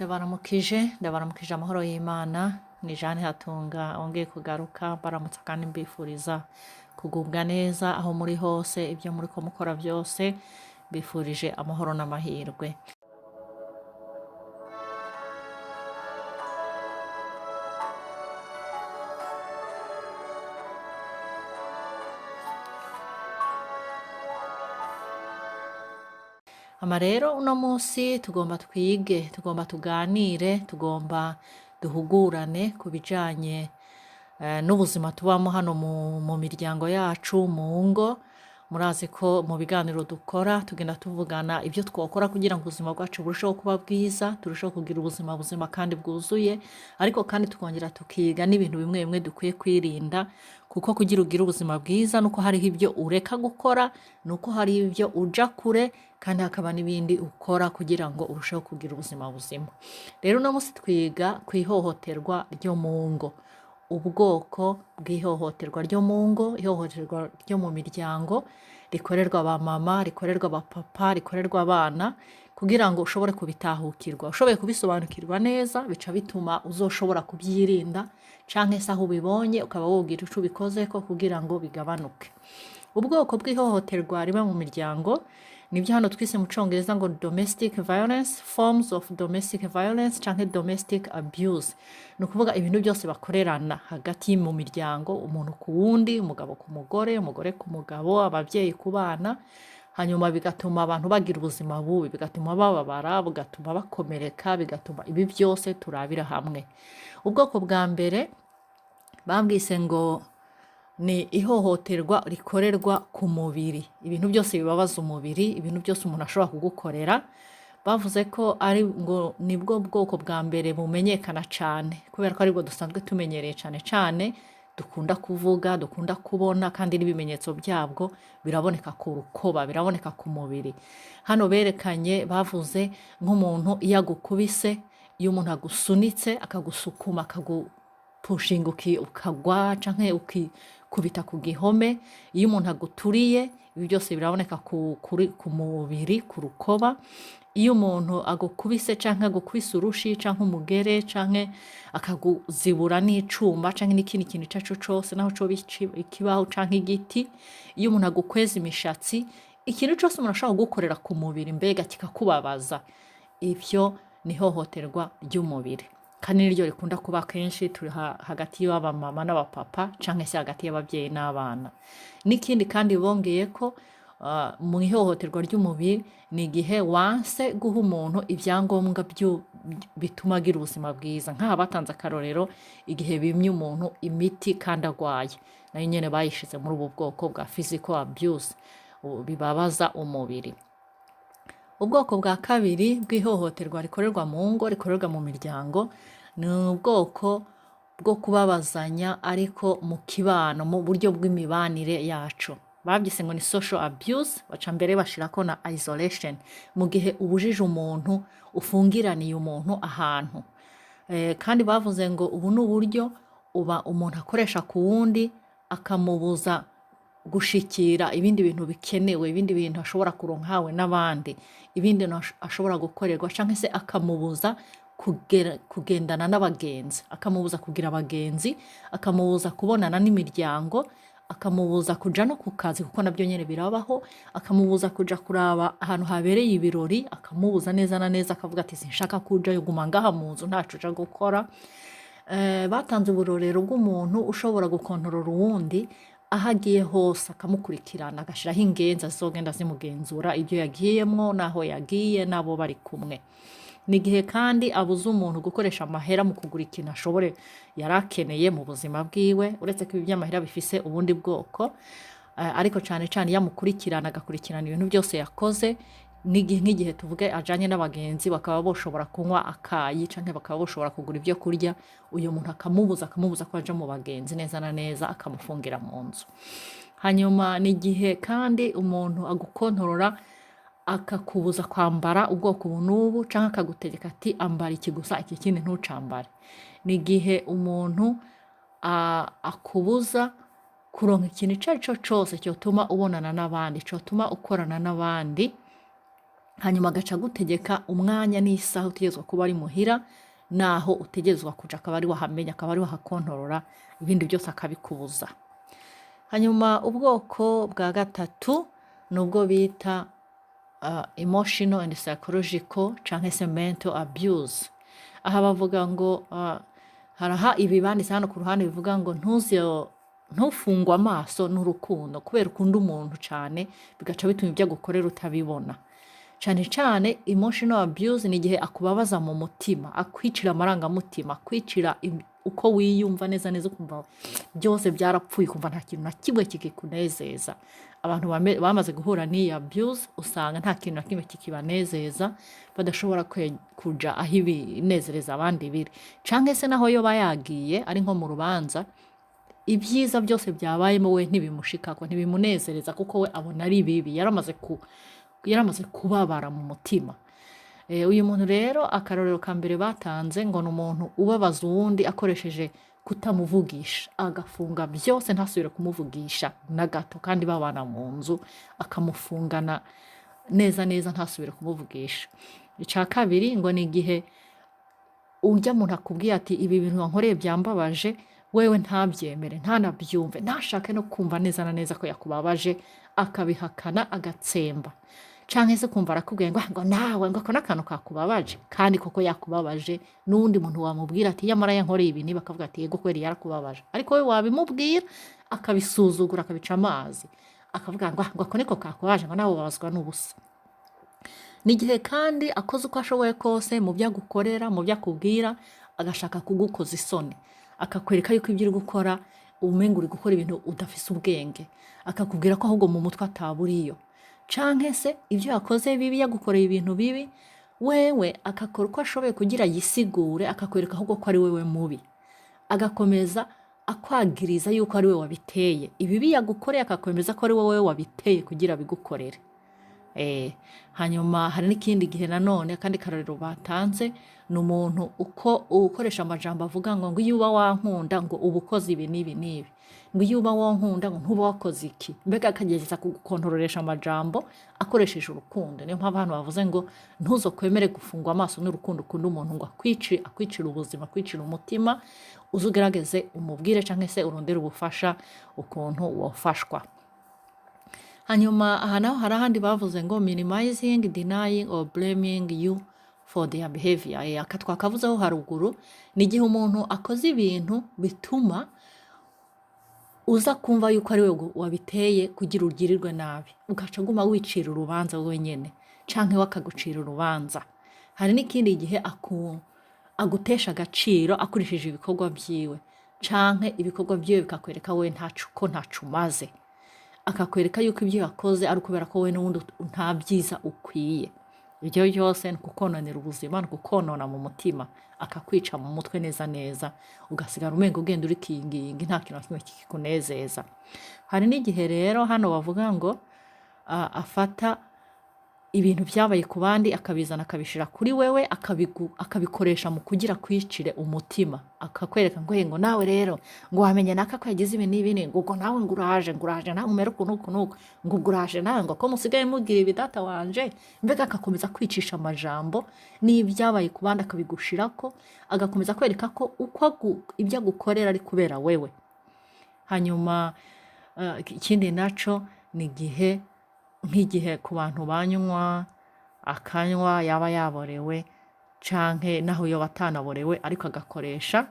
ndabaramukije amahoro y'Imana ni Jane Hatunga ongeye kugaruka baramutsa kandi mbifuriza kugubwa neza aho muri hose ibyo muri ko mukora byose mbifurije amahoro n'amahirwe. Ama rero uno munsi tugomba twige, tugomba tuganire, tugomba duhugurane ku bijanye n'ubuzima tubamo hano mu miryango yacu, mu ngo. Murazi ko mu biganiro dukora tugenda tuvugana ibyo twokora kugira ngo ubuzima bwacu burusheho kuba bwiza, turusheho kugira ubuzima buzima kandi bwuzuye, ariko kandi tukongera tukiga n'ibintu bimwe bimwe dukwiye kwirinda, kuko kugira ugire ubuzima bwiza nuko hariho ibyo ureka gukora, nuko hari ibyo uja kure, kandi hakaba n'ibindi ukora kugira ngo urusheho kugira ubuzima buzima. Rero uno munsi twiga ku ihohoterwa ryo mu ngo, ubwoko bw'ihohoterwa ryo mu ngo, ihohoterwa ryo mu miryango rikorerwa abamama, rikorerwa abapapa, rikorerwa abana, kugira ngo ushobore kubitahukirwa. Ushoboye kubisobanukirwa neza bica bituma uzoshobora kubyirinda, canke se aho ubibonye ukaba wogira ico ubikozeko kugira ngo bigabanuke. Ubwoko bw'ihohoterwa riba mu miryango nibyo hano twise mu Congereza ngo domestic violence, forms of domestic violence canke domestic abuse. Ni ukuvuga ibintu byose bakorerana hagati mu miryango, umuntu ku wundi, umugabo ku mugore, umugore ku mugabo, ababyeyi ku bana, hanyuma bigatuma abantu bagira ubuzima bubi, bigatuma bababara, bigatuma bakomereka, bigatuma ibi byose turabira hamwe. Ubwoko bwa mbere bambwise ngo ni ihohoterwa rikorerwa ku mubiri, ibintu byose bibabaza umubiri, ibintu byose umuntu ashobora kugukorera. Bavuze ko ari ngo nibwo bwoko bwa mbere bumenyekana cyane, kubera ko aribwo dusanzwe tumenyereye cyane, dukunda kuvuga, dukunda kubona, kandi n'ibimenyetso byabwo biraboneka ku rukoba, biraboneka ku mubiri. Hano berekanye, bavuze nk'umuntu iyo agukubise, iyo umuntu agusunitse akagusukuma akagupushinga ukagwa canke ukikubita ku gihome, iyo umuntu aguturiye, ibi byose biraboneka ku mubiri, ku rukoba. Iyo umuntu agukubise canke agukubise urushi canke umugere canke akaguzibura n'icuma canke n'ikindi kintu icaco cose, naho coba ikibaho canke igiti, iyo umuntu agukweza imishatsi, ikintu cose umuntu ashobora kugukorera ku mubiri mbega kikakubabaza, ivyo ni ihohoterwa ry'umubiri, kandi niryo rikunda kuba kenshi turi hagati y'abamama n'abapapa canke se hagati y'ababyeyi n'abana. N'ikindi kandi bongeye ko mu ihohoterwa ry'umubiri ni igihe wanse guha umuntu ibyangombwa bituma agira ubuzima bwiza. Nk'aha batanze akarorero igihe bimye umuntu imiti kandi agwaye, nayo nyene bayishize muri ubu bwoko bwa physical abuse, bibabaza umubiri. Ubwoko bwa kabiri bw'ihohoterwa rikorerwa mu ngo, rikorerwa mu miryango, ni ubwoko bwo kubabazanya ariko mu kibano, mu buryo bw'imibanire yacu. Babyise ngo ni social abuse, baca mbere bashirako na isolation, mu gihe ubujije umuntu, ufungiraniye umuntu ahantu. Kandi bavuze ngo ubu ni uburyo umuntu akoresha ku wundi, akamubuza gushikira ibindi bintu bikenewe, ibindi bintu ashobora kuronka hawe n'abandi, ibindi ashobora gukorerwa, canke se akamubuza kugendana n'abagenzi, akamubuza kugira abagenzi, akamubuza kubonana n'imiryango, akamubuza kuja no ku kazi kuko nabyo nyene birabaho, akamubuza kuja kuraba ahantu habereye ibirori, akamubuza neza na neza, akavuga ati sinshaka kujayo, guma ngaha mu nzu ntaco uja gukora. Batanze uburorero bw'umuntu ushobora gukontorora uwundi aho agiye hose, akamukurikirana, agashiraho ingenzi zizogenda zimugenzura ibyo yagiyemwo, naho yagiye, nabo bari kumwe. Ni igihe kandi abuza umuntu gukoresha amahera mu kugura ikintu yarakeneye mu buzima bwiwe, uretse ko ibi by'amahera bifise ubundi bwoko, ariko cane yamukurikirana, agakurikirana ibintu byose yakoze. Nk'igihe tuvuge ajanye n'abagenzi, bakaba boshobora kunywa akayi canke bakaba boshobora kugura ibyo kurya, uyu muntu akamubuza ko aja mu bagenzi neza na neza, akamufungira mu nzu. Hanyuma ni igihe kandi umuntu agukontorora akakubuza kwambara ubwoko ubu n'ubu, canke akagutegeka ati ambara iki gusa, iki kindi ntucambare. Ni igihe umuntu akubuza kuronka ikintu icarico cose cyotuma ubonana n'abandi, cyotuma ukorana n'abandi, hanyuma agaca gutegeka umwanya n'isaha utegerezwa kuba ari muhira, naho utegerezwa kuja akaba ari wahamenya, akaba ari wahakontorora, ibindi byose akabikubuza. Hanyuma ubwoko bwa gatatu nubwo bita emotional and psychological canke se mental abuse. Aha bavuga ngo haraha ibi banditse hano ku ruhande bivuga ngo ntufungwe amaso n'urukundo kubera ukunda umuntu cane bigaca bituma ibyo agukorera utabibona. Cane cane emotional abuse ni igihe akubabaza mu mutima, akwicira amarangamutima, akwicira uko wiyumva neza neza, ukumva byose byarapfuye, ukumva nta kintu na kimwe kikikunezeza. Abantu bamaze guhura n'iyi abuse usanga nta kintu na kimwe kikibanezeza, badashobora kuja aho ibinezereza abandi biri. Canke se naho yoba yagiye ari nko mu rubanza, ibyiza byose byabayemo we ntibimushikako, ntibimunezereza kuko we abona ari bibi, yaramaze kubabara mu mutima. Uyu muntu rero akarorero ka mbere batanze ngo ni umuntu ubabaza uwundi akoresheje kutamuvugisha, agafunga byose ntasubire kumuvugisha na gato, kandi babana mu nzu akamufungana neza neza ntasubire kumuvugisha. Ica kabiri ngo ni igihe urya muntu akubwiye ati ibi bintu wankoreye byambabaje, wewe ntabyemere, ntanabyumve, ntashake no kumva neza na neza ko yakubabaje, akabihakana agatsemba. Canke se kumva arakubwiye ngo nawe ngo ako n'akantu kakubabaje, kandi koko yakubabaje, n'uwundi muntu wamubwira ati yamara yankoreye ibi niba, akavuga ati yego kweri yarakubabaje, ariko we wabimubwira akabisuzugura, akabica amazi, akavuga ngo ako niko kakubabaje, ngo nawe ubabazwa n'ubusa. N'igihe kandi akoze uko ashoboye kose mu byo agukorera, mu byo akubwira, agashaka kugukoza isoni, akakwereka yuko ibyo uri gukora umenga uri gukora ibintu udafise ubwenge, akakubwira ko ahubwo mu mutwe ataburiyo. Canke se ibyo yakoze bibi, yagukoreye ibintu bibi, wewe akakora uko ashoboye kugira yisigure, akakwereka ahubwo ko ari wewe mubi, agakomeza akwagiriza yuko ari we wabiteye ibibi yagukoreye, akakwemeza ko ari wowe wabiteye kugira bigukorere. Hanyuma hari n'ikindi gihe nanone kandi karorero batanze, ni umuntu uko ukoresha amajambo avuga ngo iyo uba wankunda ngo uba ukoze ibi n'ibi n'ibi, ngo iyo uba wankunda ngo ntuba wakoze iki, mbega akagerageza kugukontroresha amajambo akoresheje urukundo. Niyo mpamvu abantu bavuze ngo ntuzokwemere gufungwa amaso n'urukundo ukunda umuntu ngo akwicira ubuzima, akwicira umutima, uzugerageze umubwire canke se urondere ubufasha ukuntu wofashwa. Hanyuma aha naho hari ahandi bavuze ngo minimizing, denying or blaming you for their behavior. Aka twakavuzeho haruguru, ni igihe umuntu akoze ibintu bituma uza kumva yuko ari we wabiteye kugira ugirirwe nabi, ugaca guma wicira urubanza wenyene, canke we akagucira urubanza. Hari n'ikindi gihe agutesha agaciro akurishije ibikorwa byiwe, canke ibikorwa byiwe bikakwereka we ntaco umaze, akakwereka yuko ibyo yakoze ari ukubera ko we n'ubundi nta byiza ukwiye. Ibyo byose ni kukononera ubuzima, ni kukonona mu mutima, akakwica mu mutwe neza neza, ugasigara umenga ugenda uri kingingi, nta kintu na kimwe kikunezeza. Hari n'igihe rero hano bavuga ngo afata ibintu byabaye ku bandi akabizana akabishira kuri wewe, akabikoresha mu kugira kwicire umutima, akakwereka ngo nawe rero ngo wamenye naka ko yagize ibi n'ibi, ngo nawe nguraje nawe umere ukuntu ngo nguraje nawe ngo ko musigaye mugira ibidata wanje, mbega akakomeza kwicisha amajambo n'ibyabaye ku bandi akabigushirako, agakomeza kwereka ko uko ibyo agukorera ari kubera wewe. Hanyuma ikindi naco ni nk'igihe ku bantu banywa akanywa yaba yaborewe, canke naho yoba atanaborewe ariko agakoresha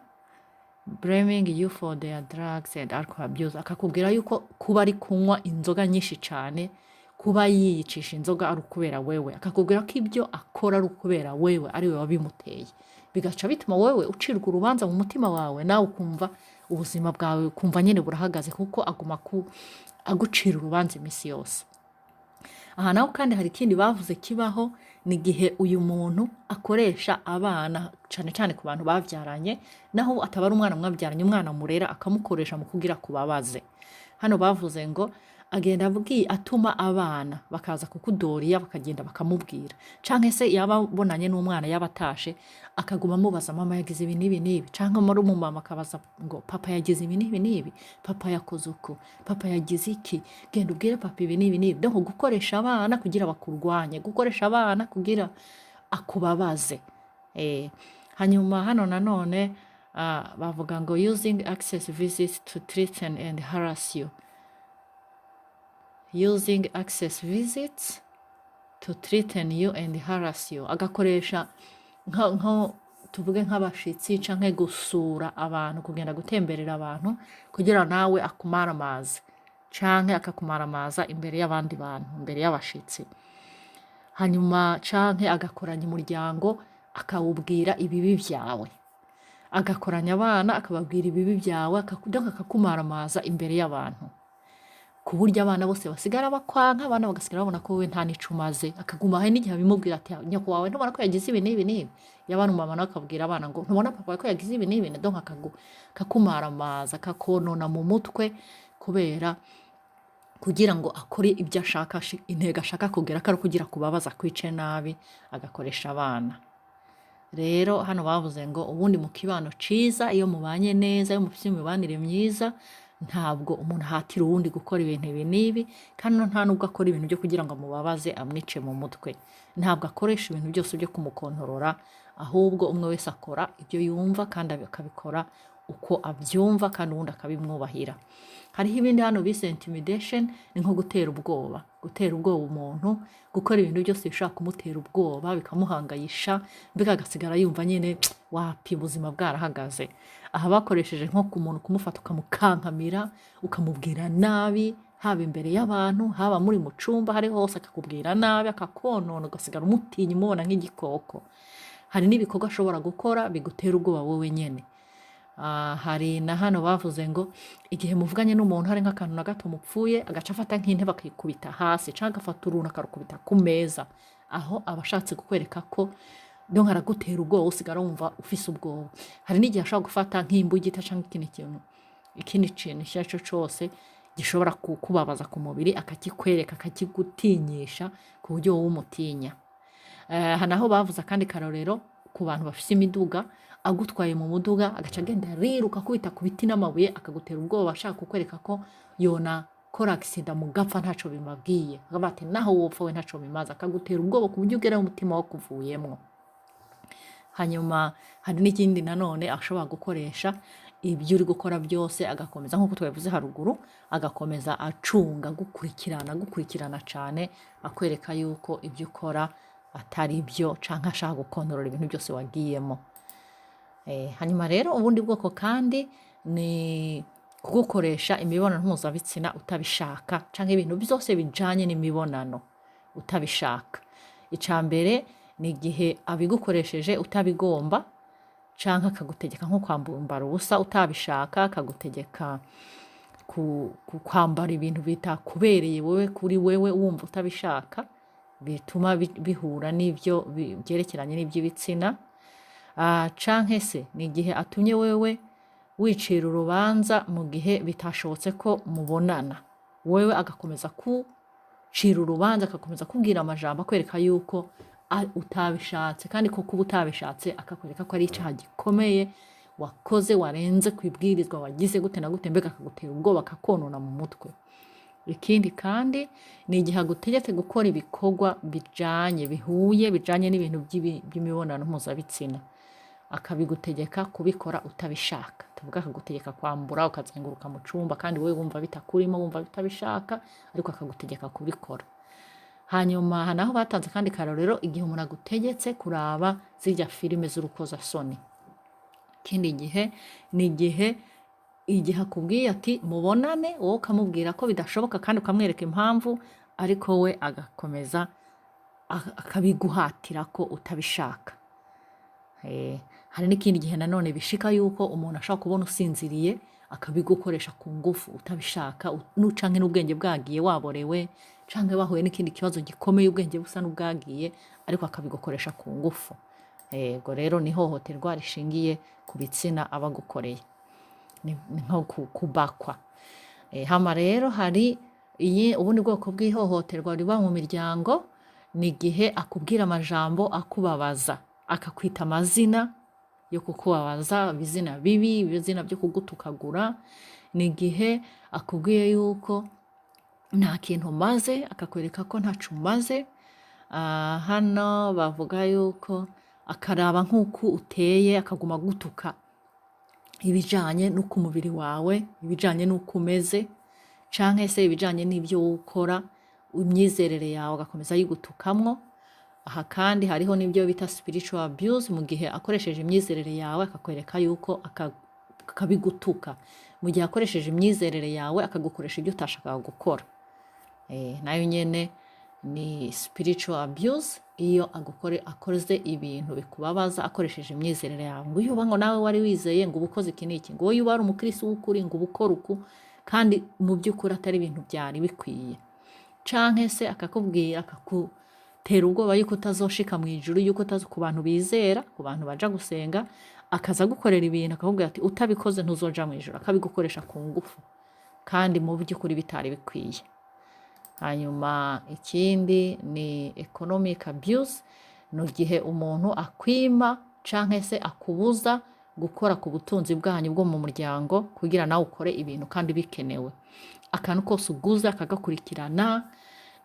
blaming you for their drugs and alcohol abuse, akakubwira yuko kuba ari kunywa inzoga nyinshi cane, kuba yiyicisha inzoga ari ukubera wewe, akakubwira ko ibyo akora ari ukubera wewe, ari we wabimuteye, bigaca bituma wewe ucirwa urubanza mu mutima wawe, nawe ukumva ubuzima bwawe kumva nyene burahagaze, kuko aguma agucira urubanza imisi yose. Aha naho kandi hari ikindi bavuze kibaho, ni igihe uyu muntu akoresha abana cane cane ku bantu bavyaranye, naho atabara umwana mwabyaranye, umwana murera akamukoresha mu kugira kubabaze. Hano bavuze ngo agenda atuma abana bakaza kukudoriya bakagenda bakamubwira, canke se yaba abonanye n'umwana yaba atashe akaguma amubaza mama yagize ibi n'ibi n'ibi, canke muri umumama akabaza ngo papa yagize ibi n'ibi n'ibi, papa yakoze uku, papa yagize iki, genda ubwire papa ibi n'ibi n'ibi. Donc gukoresha abana kugira bakurwanye, gukoresha abana kugira akubabaze. Hanyuma hano nanone bavuga ngo using access visits to threaten and harass you. Using access visits to threaten you and harass you. Agakoresha nko tuvuge nk'abashitsi canke gusura abantu, kugenda gutemberera abantu kugira nawe akumaramaze canke akakumaramaza imbere y'abandi bantu, imbere y'abashitsi. Hanyuma canke agakoranya umuryango akawubwira ibibi vyawe, agakoranya abana akababwira ibibi vyawe, donc akakumaramaza imbere y'abantu, ku buryo abana bose basigara bakwanka, abana bagasigara babona ko wowe nta nico umaze. Akaguma hari n'igihe abimubwira ati nyoko wawe ntubona ko yagize ibi n'ibi n'ibi, yabana umama nawe akabwira abana ngo ntubona papa ko yagize ibi n'ibi, donc akakumaramaza akakonona mu mutwe, kubera kugira ngo akore ibyo ashaka, intego ashaka kugera ko ari kugira kubabaza, kwice nabi, agakoresha abana. Rero hano bavuze ngo ubundi mu kibano ciza, iyo mubanye neza, iyo mufite imibanire myiza, ntabwo umuntu ahatira uwundi gukora ibintu ibi n'ibi, kandi nta nubwo akora ibintu byo kugira ngo amubabaze amwice mu mutwe. Ntabwo akoresha ibintu byose byo kumukontorora, ahubwo umwe wese akora ibyo yumva kandi akabikora uko abyumva, kandi uwundi akabimwubahira. Hariho ibindi hano bise intimidation, ni nko gutera ubwoba, gutera ubwoba umuntu, gukora ibintu byose bishobora kumutera ubwoba bikamuhangayisha, mbega agasigara yumva nyine wapi ubuzima bwarahagaze. Aha bakoresheje nko ku muntu kumufata ukamukankamira, ukamubwira nabi, haba imbere y'abantu, haba muri mu cumba, hari hose akakubwira nabi, akakonona, ugasigara umutinya umubona nk'igikoko. Hari n'ibikorwa ashobora gukora bigutera ubwoba wowe nyene. Hari na hano bavuze ngo igihe muvuganye n'umuntu hari nk'akantu na gato mupfuye, agaca afata nk'intebe akikubita hasi, canke agafata uruntu akarukubita ku meza, aho abashatse kukwereka ko donc aragutera ubwoba, usigara wumva ufise ubwoba. Hari n'igihe ashobora gufata nk'imbugita canke ikindi kintu icyo ari cyo cose gishobora kukubabaza ku mubiri, akakikwereka, akakigutinyisha ku buryo wowe umutinya. Naho bavuze akandi karorero ku bantu bafise imiduga, agutwaye mu muduga agaca agenda ariruka akubita ku biti n'amabuye, akagutera ubwoba, ashaka kukwereka ko yonakora accident mugapfa ntaco bimabwiye, akavuga ati naho wopfa we ntaco bimaze, akagutera ubwoba ku buryo ugera umutima wo kuvuyemwo. Hanyuma hari n'ikindi nanone ashobora gukoresha ibyo uri gukora byose, agakomeza nk'uko twabivuze haruguru, agakomeza acunga, gukurikirana cane, akwereka yuko ibyo ukora atari byo, canke ashaka gukontorora ibintu byose wagiyemo. Hanyuma rero ubundi bwoko kandi ni kugukoresha imibonano mpuzabitsina utabishaka, canke ibintu byose bijanye n'imibonano utabishaka. Ica mbere ni igihe abigukoresheje utabigomba, canke akagutegeka nko kwambara ubusa utabishaka, akagutegeka kwambara ibintu bitakubereye wowe, kuri wewe wumva utabishaka, bituma bihura n'ibyo byerekeranye n'iby'ibitsina. Canke se ni igihe atumye wewe wicira urubanza mu gihe bitashobotse ko mubonana, wewe agakomeza kucira urubanza, agakomeza kubwira amajambo akwereka yuko utabishatse, kandi ko kuba utabishatse akakwereka ko ari icaha gikomeye wakoze, warenze kwibwirizwa, wagize gute na gute, mbega akagutera ubwoba, akakonona mu mutwe. Ikindi kandi ni igihe agutegetse gukora ibikorwa bijanye n'ibintu by'imibonano mpuzabitsina, akabigutegeka kubikora utabishaka. Tuvuga akagutegeka kwambura ukazenguruka mu cumba kandi wewe wumva bitakurimo, wumva bitabishaka, ariko akagutegeka kubikora. Hanyuma naho batanze kandi karorero igihe umuntu agutegetse kuraba zirya filime z'urukozasoni. Ikindi gihe ni igihe akubwiye ati mubonane, wowe ukamubwira ko bidashoboka kandi ukamwereka impamvu, ariko we agakomeza akabiguhatira ko utabishaka. Hari n'ikindi gihe nanone bishika yuko umuntu ashaka kubona usinziriye, akabigukoresha ku ngufu utabishaka, canke n'ubwenge bwagiye waborewe, canke bahuye n'ikindi kibazo gikomeye ubwenge busa n'ubwagiye, ariko akabigukoresha ku ngufu. Ubwo rero ni ihohoterwa rishingiye ku bitsina abagukoreye, ni nko kubakwa. Hama rero hari ubundi bwoko bw'ihohoterwa riba mu miryango ni igihe akubwira amajambo akubabaza, akakwita amazina yo kukubabaza, ibizina bibi, ibizina byo kugutukagura. Ni igihe akubwiye yuko nta kintu umaze, akakwereka ko ntaco umaze. Hano bavuga yuko akaraba nk'uko uteye, akaguma gutuka ibijanye n'uko umubiri wawe, ibijanye n'uko umeze, canke se ibijanye n'ibyo ukora, imyizerere yawe agakomeza yigutukamwo. Aha kandi hariho n'ibyo bita spiritual abuse, mu gihe akoresheje imyizerere yawe akakwereka yuko akabigutuka. Mu gihe akoresheje imyizerere yawe akagukoresha ibyo utashakaga gukora. Nayo nyene ni spiritual abuse, iyo akoze ibintu bikubabaza akoresheje imyizerere yawe, ngo iyo ngo nawe wari wizeye ngo ubukoze iki n'iki, ngo iyo wari umukristo w'ukuri ngo ubukora uku, kandi mu by'ukuri atari ibintu byari bikwiye. Canke se akakubwira, akakutera ubwoba yuko utazoshika mu ijuru, yuko ku bantu bizera, ku bantu baja gusenga, akaza gukorera ibintu akakubwira ati utabikoze ntuzoja mu ijuru, akabigukoresha ku ngufu kandi mu by'ukuri bitari bikwiye. Hanyuma ikindi ni economic abuse, ni igihe umuntu akwima canke se akubuza gukora ku butunzi bwanyu bwo mu muryango kugira nawe ukore ibintu kandi bikenewe. Akantu kose uguze akagakurikirana,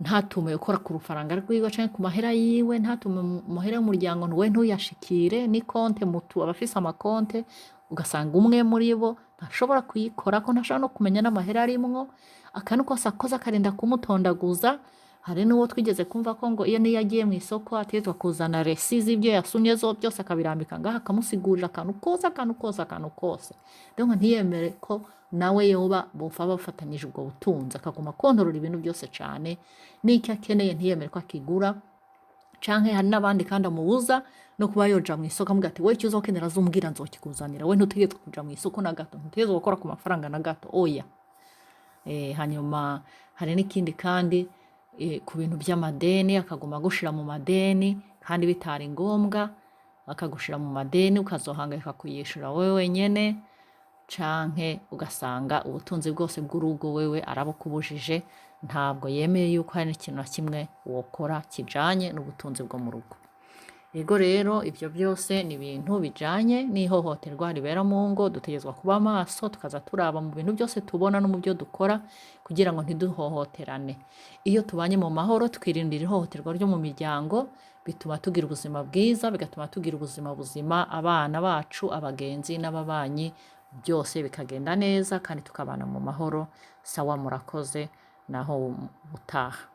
ntatume ukora ku rufaranga rwiwe canke ku mahera yiwe, ntatume mu mahera y'umuryango we ntuyashikire. Ni konte mutu, abafise amakonte, ugasanga umwe muri bo ntashobora kuyikora ko, ntashobora no kumenya n'amahera arimwo. Akantu kose akoze akarinda kumutondaguza. Hari n'uwo twigeze kumva ko ngo iyo niyo agiye mu isoko ategerezwa kuzana resi z'ibyo yasumye byose akabirambika ngaha, akamusigurira akantu kose. Donc ntiyemere ko nawe yoba bofa bafatanyije ubwo butunzi, akaguma kontorora ibintu byose cane, n'icyo akeneye ntiyemere ko akigura. Canke hari n'abandi kandi amubuza no kuba yoja mu isoko, amuga ati we icyo uzokenera azumbwira nzokikuzanira, we ntutegerezwa kuja mu isoko na gato, ntutegerezwa gukora ku mafaranga na gato, oya. Hanyuma hari n'ikindi kandi ku bintu by'amadeni, akaguma gushira mu madeni kandi bitari ngombwa, akagushira mu madeni ukazohangayika kuyishura wewe wenyene, canke ugasanga ubutunzi bwose bw'urugo wewe arabukubujije, ntabwo yemeye yuko hari n'ikintu na kimwe wokora kijanye n'ubutunzi bwo mu rugo. Ego rero ivyo byose ni ibintu bijanye n'ihohoterwa ribera mu ngo. Dutegerezwa kuba maso, tukaza turaba mu bintu byose tubona no mu byo dukora kugira ngo ntiduhohoterane. Iyo tubanye mu mahoro twirindira ihohoterwa ryo mu miryango, bituma tugira ubuzima bwiza, bigatuma tugira ubuzima buzima, abana bacu, abagenzi n'ababanyi, byose bikagenda neza kandi tukabana mu mahoro. Sawa, murakoze, naho utaha.